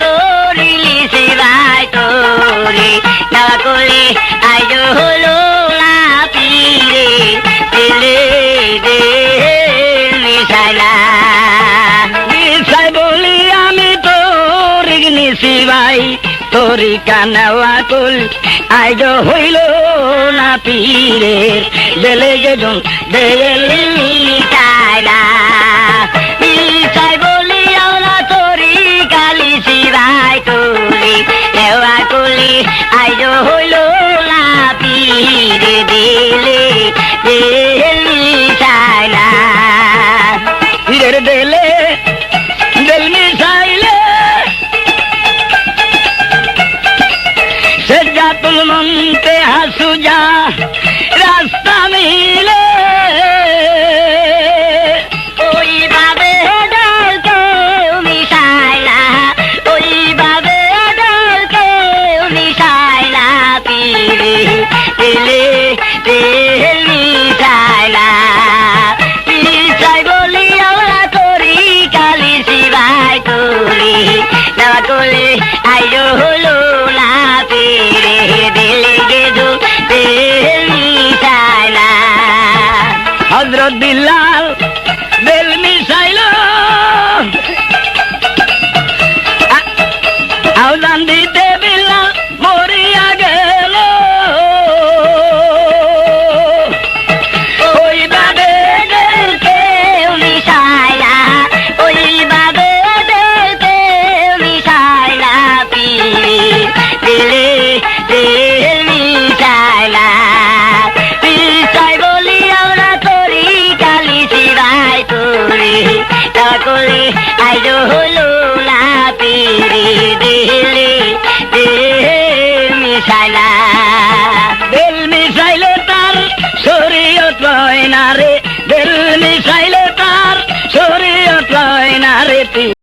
তোরি লিসি ভাই তোরি দেওয়া করলে আজ হলো না পীরে দিলে দে মিশাইলা মিশাই বলি আমি তোরি নিসি ভাই তোরি কানাওয়া কুল আজ হইল না পীরে দেলে গেজন দেলি মিশাইলা মিশাই বলি আমরা তোরি কালি সিরাই তুলি দেওয়া কুলি আজ হইল না পীরে দিলে দেলি মিশাইলা পীরের দেলে দেল মিশাইলে সেজাতুল মন্তে হাসুজা রাস্তা মিলে ওই বাবে ডালকে মিশাইলা ওই বাবে ডালকে মিশাইলা পীরে দিলে তেল মিশাইলা মিশাই বলি আমরা তোরি কালি শিবাই তুলি দেওয়া করলে আইজ হলো না পীরে দিলে গেজু তেল মিশাইলা হযরত বিল্লাল বেল মিশাইল আওজান দিতে বিল্লাল মরিয়া গেল ওই বাবে দেলকে মিশাইলা ওই বাবে দেলকে মিশাইলা পীরে দিলে তেল মিশাইলা মিশাই বলি আমরা তোরি কালি শিবাই তোরি তা করে আইজ হলো না পীরে দিলে তেল মিশাইলা বেল মিশাইলে তার শরীয়ত লয় না রে বেল মিশাইলে তার শরীয়ত লয় না রে